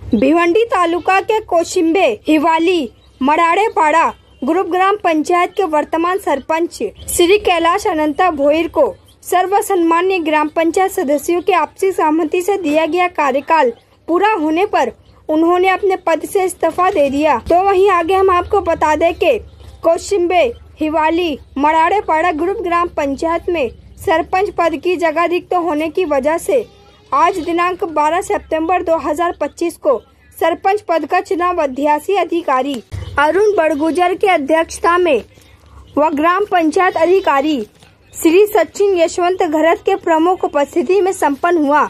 भिवंडी तालुका के कोशिम्बे हिवाली मराड़ेपाड़ा group ग्राम पंचायत के वर्तमान सरपंच श्री कैलाश अनंता भोईर को सर्वसम्मान्य ग्राम पंचायत सदस्यों की आपसी सहमति से दिया गया कार्यकाल पूरा होने पर उन्होंने अपने पद से इस्तीफा दे दिया। तो वहीं आगे हम आपको बता दें कि कोशिम्बे हिवाली मराड़ेपाड़ा ग्रुप ग्राम पंचायत में सरपंच पद की जगह रिक्त होने की वजह से आज दिनांक 12 सितंबर 2025 को सरपंच पद का चुनाव अध्यासी अधिकारी अरुण बड़गुजर की अध्यक्षता में व ग्राम पंचायत अधिकारी श्री सचिन यशवंत घरत के प्रमुख उपस्थिति में संपन्न हुआ,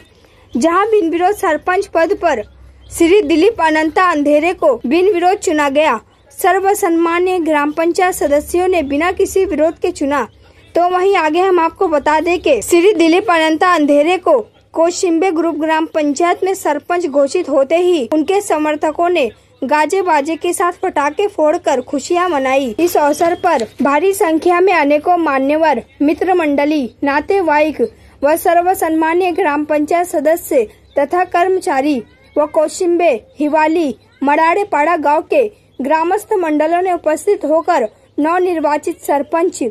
जहां बिन विरोध सरपंच पद पर श्री दिलीप अनंता अंधेरे को बिन विरोध चुना गया। सर्वसम्मान्य ग्राम पंचायत सदस्यों ने बिना किसी विरोध के चुना। तो वहीं आगे हम आपको बता दें कि श्री दिलीप अनंता अंधेरे को कोशिम्बे ग्रुप ग्राम पंचायत में सरपंच घोषित होते ही उनके समर्थकों ने गाजे बाजे के साथ पटाखे फोड़कर खुशियां मनाई। इस अवसर पर भारी संख्या में अनेकों मान्यवर, मित्र मंडली, नातेवाईक व सर्वसम्मान्य ग्राम पंचायत सदस्य तथा कर्मचारी व कोशिम्बे हिवाली मराड़ेपाड़ा गांव के ग्रामस्थ मंडलों ने उपस्थित होकर नवनिर्वाचित सरपंच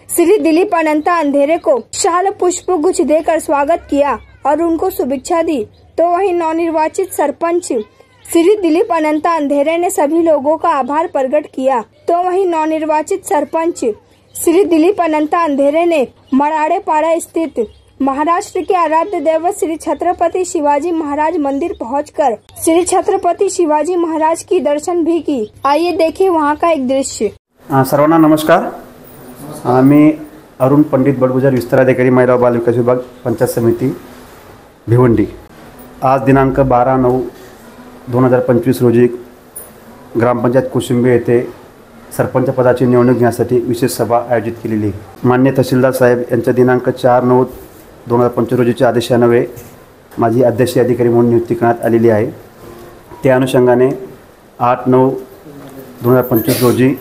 श्री दिलीप अनंता अंधेरे को शाल पुष्प गुच्छ देकर स्वागत किया और उनको शुभेच्छा दी। तो वहीं नवनिर्वाचित सरपंच श्री दिलीप अनंता अंधेरे ने सभी लोगों का आभार प्रकट किया। तो वहीं नवनिर्वाचित सरपंच श्री दिलीप अनंता अंधेरे ने मराड़ेपाड़ा स्थित महाराष्ट्र के आराध्य देवत श्री छत्रपति शिवाजी महाराज मंदिर पहुंचकर श्री छत्रपति शिवाजी महाराज की दर्शन भी की। आइए देखिए वहां का एक दृश्य। सर्वांना नमस्कार। मी अरुण पंडित बड़गुजर, विस्तार अधिकारी, महिला व बाल विकास विभाग, पंचायत समिती भिवंडी। आज दिनांक 12/9/2025 रोजी ग्रामपंचायत कोशिम्बे येथे सरपंच पदाची निवडणूक घेण्यासाठी विशेष सभा आयोजित केलेली आहे। माननीय तहसीलदार साहेब यांच्या दिनांक 4/9/2025 रोजीच्या आदेशान्वये माझी अध्यक्षीय अधिकारी म्हणून नियुक्ती करण्यात आलेली आहे। त्या अनुषंगाने 8/9/2025 रोजी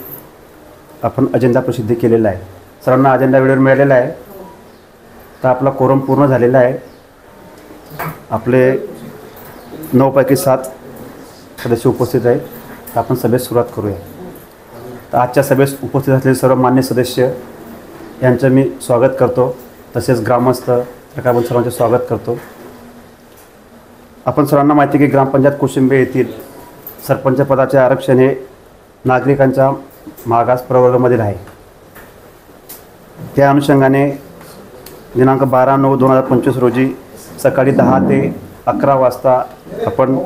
आपण अजेंडा प्रसिद्ध केलेला आहे। सर्वांना अजेंडा वेळेवर मिळालेला आहे। तर आपला कोरम पूर्ण झालेला आहे। आपले 9 पैकी 7 सदस्य उपस्थित आहेत। तर आपण सभेस सुरुवात करूया। तर आजच्या सभेस उपस्थित असलेले सर्व मान्य सदस्य यांचं मी स्वागत करतो, तसेच ग्रामस्थ आपण सर्वांचे स्वागत करतो। आपण सर्वांना माहिती आहे की ग्रामपंचायत कोशिम्बे येथील सरपंच पदाचे आरक्षण हे नागरिकांच्या मागास प्रवर्गामधील आहे। त्या अनुषंगाने दिनांक 12/9/2025 रोजी सकाळी 10 ते 11 वाजता आपण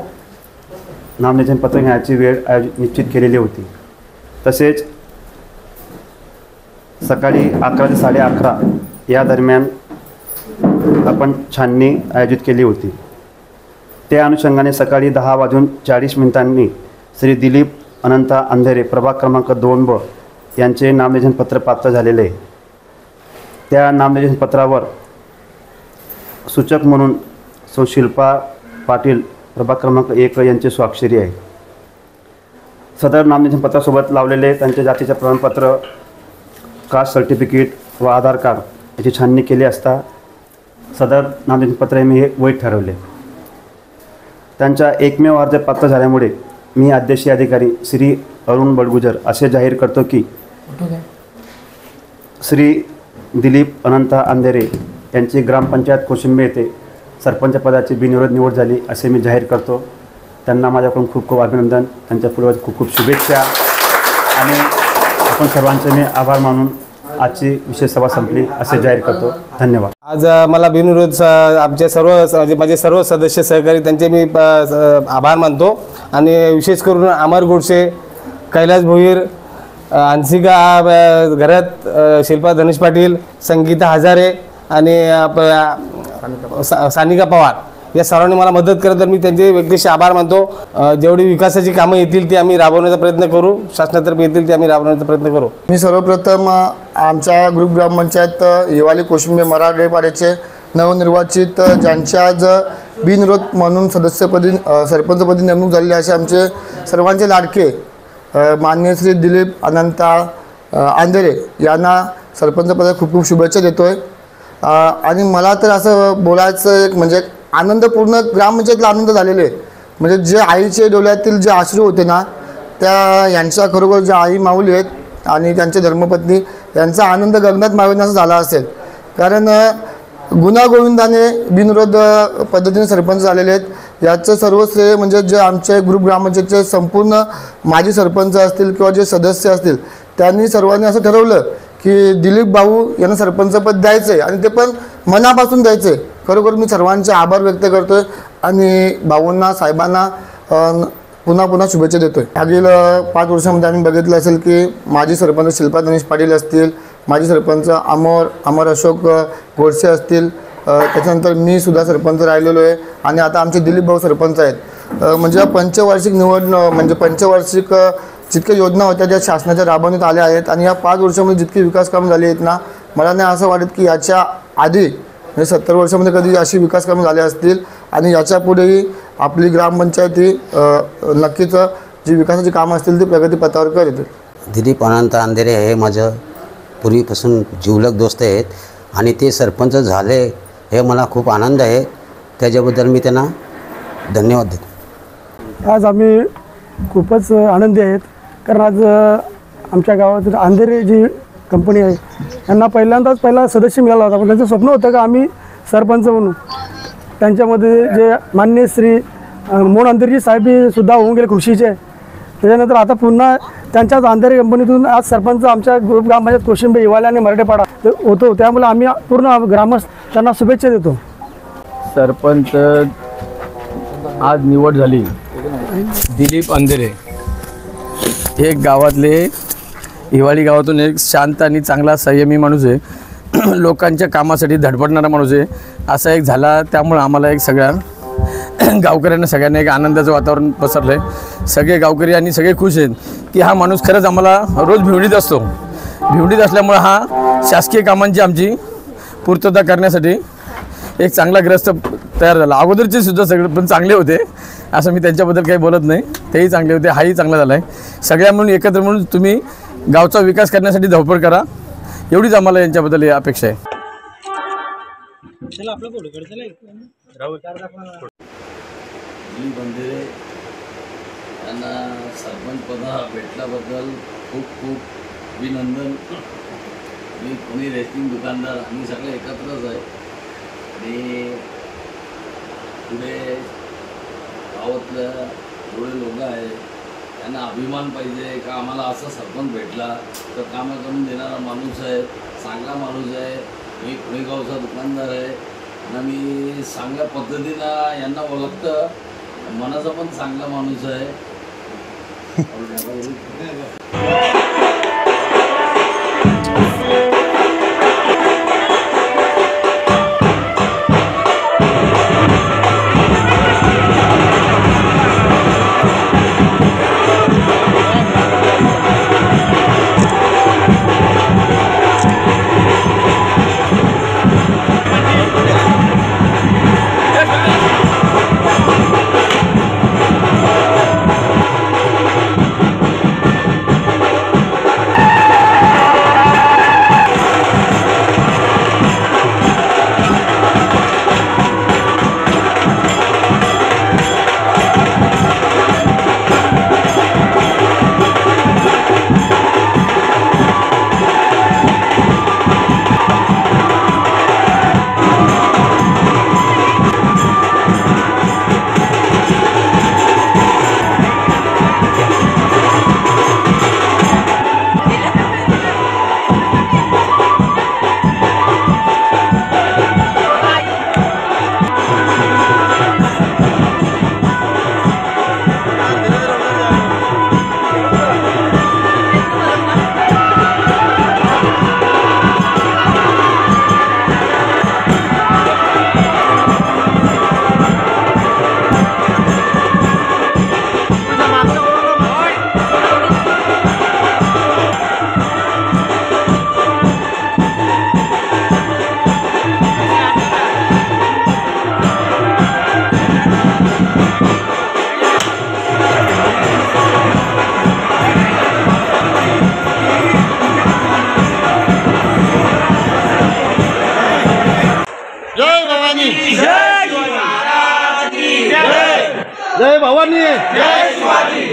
नामनिर्देशन पत्र घेण्याची वेळ निश्चित केलेली होती। तसेच सकाळी 11 ते 11:30 या दरम्यान आपण छाननी आयोजित केली होती। त्या अनुषंगाने सकाळी 10:40 श्री दिलीप अनंता अंधेरे प्रभाग क्रमांक 2 यांचे नामनिर्देशन पत्र प्राप्त झालेले आहे। त्या नामनिर्देशन पत्रावर सूचक म्हणून शिल्पा पाटील प्रभाग क्रमांक 1 यांची स्वाक्षरी आहे। सदर नामनिर्देशन पत्रासोबत लावलेले त्यांचे जातीचे प्रमाणपत्र, कास्ट सर्टिफिकेट व आधार कार्ड याची छाननी केली असता सदर नामनिर्देशन पत्र मी हे वैध ठरवले। त्यांच्या एकमेव अर्ज प्राप्त झाल्यामुळे मी अध्यक्षीय अधिकारी श्री अरुण बड़गुजर असे जाहीर करतो की श्री दिलीप अनंता अंधेरे यांची ग्रामपंचायत कोशिम्बे येथे सरपंच पदाची बिनविरोध निवड झाली असे मी जाहीर करतो। त्यांना माझ्याकडून खूप खूप अभिनंदन, त्यांच्या पुढे खूप खूप शुभेच्छा आणि आपण सर्वांचे मी आभार मानून आजची विशेष सभा संपली असे जाहीर करतो। धन्यवाद। आज मला बिनविरोध आमचे सर्व माझे सर्व सदस्य सहकारी त्यांचे मी आभार मानतो आणि विशेष करून अमर गोडसे, कैलाश भोईर, अंशिका घरत, शिल्पा धनेश पाटील, संगीता हजारे आणि सानिका पवार या सर्वांनी मला मदत करत, तर मी त्यांचे व्यक्तिशः आभार मानतो। जेवढी विकासाची कामं येतील ती आम्ही राबवण्याचा प्रयत्न करू, शासनातर्फे येतील ते आम्ही राबवण्याचा प्रयत्न करू। मी सर्वप्रथम आमच्या ग्रुप ग्रामपंचायत हिवाली कोशिम्बे मराठवाड्याचे नवनिर्वाचित ज्यांच्या आज बिनविरोध म्हणून सदस्यपदी सरपंचपदी नेमणूक झालेली असे आमचे सर्वांचे लाडके माननीय श्री दिलीप अनंता अंधेरे यांना सरपंचपदा खूप खूप शुभेच्छा देतोय। आणि मला तर असं बोलायचं एक म्हणजे आनंदपूर्ण ग्रामपंचायतला आनंद झालेले म्हणजे जे आईचे डोळ्यातील जे अश्रू होते ना, त्या यांच्या खरोखर ज्या आई माऊली आहेत आणि त्यांचे धर्मपत्नी यांचा आनंद गगनात मावेनासा झाला असेल. कारण गुण्यागोविंदाने बिनविरोध पद्धतीने सरपंच झालेले आहेत. याचं सर्व श्रेय म्हणजे जे आमचे ग्रुप ग्रामपंचायतचे संपूर्ण माजी सरपंच असतील किंवा जे सदस्य असतील, त्यांनी सर्वांनी असं ठरवलं की दिलीप भाऊ यांना सरपंचपद द्यायचं आहे आणि ते पण मनापासून द्यायचं आहे. खरोखर मी सर्वांचे आभार व्यक्त करतो आहे आणि भाऊंना साहेबांना पुन्हा पुन्हा शुभेच्छा देतो आहे. मागील 5 वर्षामध्ये आम्ही बघितलं असेल की माजी सरपंच शिल्पा गणेश पाटील असतील, माजी सरपंच अमर अशोक गोडसे असतील, त्याच्यानंतर मी सुद्धा सरपंच राहिलेलो आहे आणि आता आमचे दिलीप भाऊ सरपंच आहेत. म्हणजे पंचवार्षिक म्हणजे पंचवार्षिक जितक्या योजना होत्या ज्या शासनाच्या राबवण्यात आल्या आहेत आणि या 5 वर्षामध्ये जितकी विकास कामं झाली आहेत ना, मला नाही असं वाटत की याच्या आधी म्हणजे 70 वर्षामध्ये कधी अशी विकास कामं झाली असतील. आणि याच्या पुढेही आपली ग्रामपंचायत ही नक्कीच जी विकासाची कामं असतील ती प्रगतीपथावर करेल. दिलीप अनंत अंधेरे हे माझं पूर्वीपासून जिवलग दोस्त आहेत आणि ते सरपंच झाले हे मला खूप आनंद आहे. त्याच्याबद्दल मी त्यांना धन्यवाद देतो. आज आम्ही खूपच आनंदी आहेत कारण आज आमच्या गावात अंधेरे जी कंपनी आहे यांना पहिला सदस्य मिळाला होता, पण त्यांचं स्वप्न होतं का आम्ही सरपंच म्हणून. त्यांच्यामध्ये जे माननीय श्री मोहन अंधेरेजी साहेबसुद्धा होऊन गेले कृषीचे. त्याच्यानंतर आता पुन्हा त्यांच्याच अंधेरे कंपनीतून आज सरपंच आमच्या ग्रुप ग्रामपंचायत कोशिंबे हिवाले आणि मराठेपाडा होतो. त्यामुळे आम्ही पूर्ण ग्रामस्थ त्यांना शुभेच्छा देतो. सरपंच आज निवड झाली. दिलीप अंधेरे एक गावातले हिवाळी गावातून एक शांत आणि चांगला संयमी माणूस आहे. लोकांच्या कामासाठी धडपडणारा माणूस आहे. असा एक झाला त्यामुळे आम्हाला एक सगळ्या गावकऱ्यांना सगळ्यांना एक आनंदाचं वातावरण पसरलं आहे. सगळे गावकरी आणि सगळे खुश आहेत की हा माणूस खरंच आम्हाला रोज भिवंडीत असतो. भिवंडीत असल्यामुळे हा शासकीय कामांची आमची पूर्तता करण्यासाठी एक चांगला ग्रस्त तयार झाला. अगोदरचे सुद्धा सगळे पण चांगले होते, असं मी त्यांच्याबद्दल काही बोलत नाही. तेही चांगले होते, हाही चांगला झाला आहे. सगळ्या म्हणून एकत्र म्हणून तुम्ही गावचा विकास करण्यासाठी धडपड करा, एवढीच आम्हाला यांच्याबद्दल अपेक्षा आहे. दिलीप अंधेरे यांना सरपंच पद भेटल्याबद्दल खूप खूप अभिनंदन. मी पुणे रेस्टिंग दुकानदार आम्ही सगळे एकत्रच आहे आणि पुढे गावातल्या जेवढे लोक आहेत त्यांना अभिमान पाहिजे का आम्हाला असा सरपंच भेटला तर कामं करून देणारा माणूस आहे, चांगला माणूस आहे. मी पुणे गावचा दुकानदार आहे आणि मी चांगल्या पद्धतीनं यांना ओळखतं. मनाचा पण चांगला माणूस आहे. भवानी जय शिवाजी।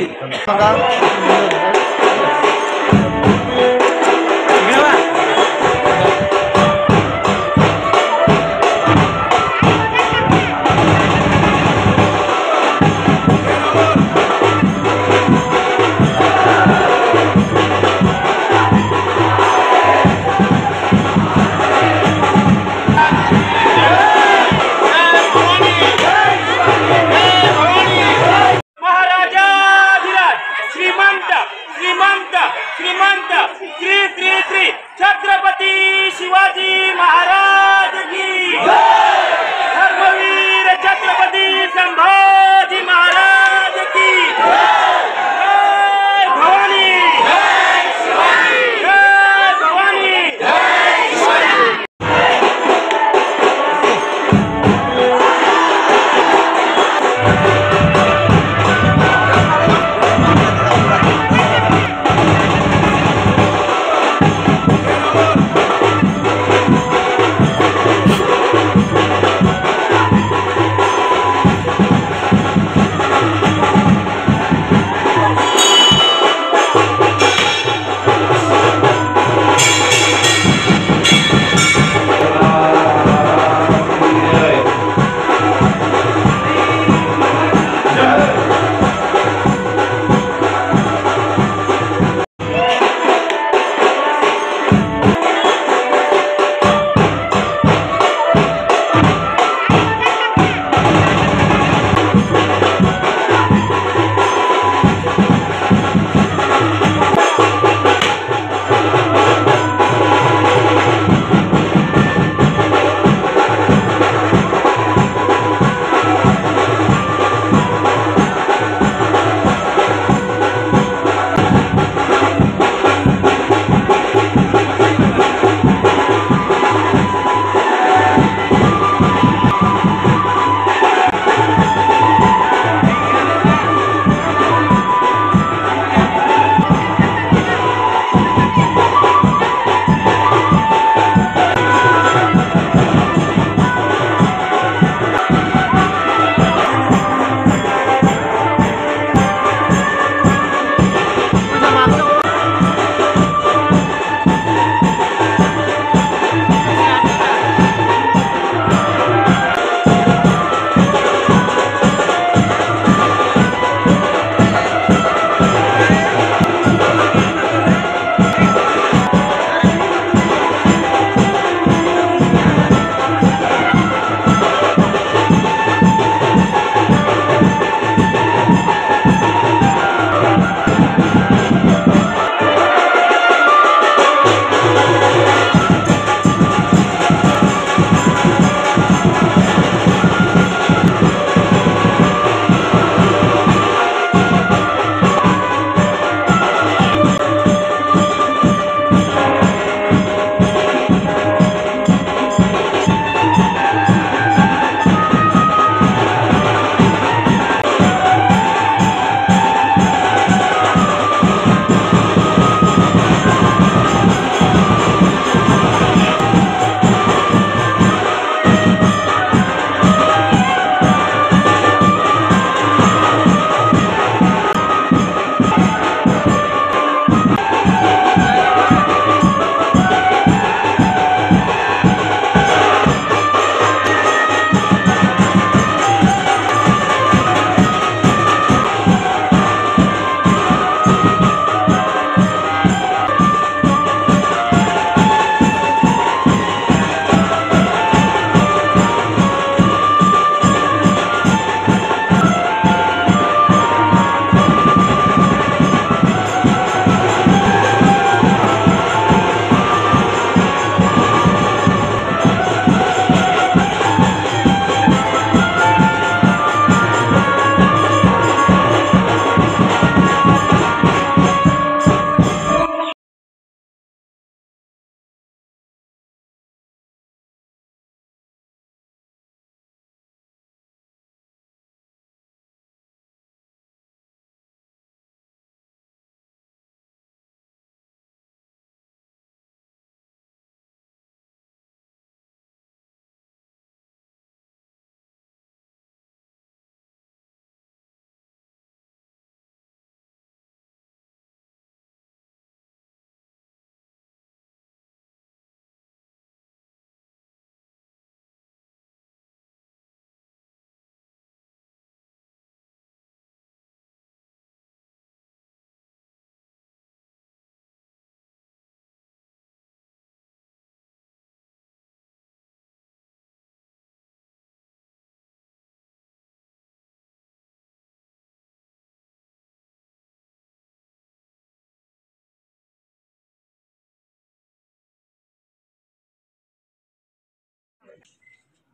श्रीमंत श्री श्री श्री छत्रपती शिवाजी महाराज की धर्मवीर छत्रपती संभाजी महाराज की जय भवानी जय भवानी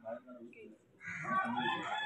बाहेर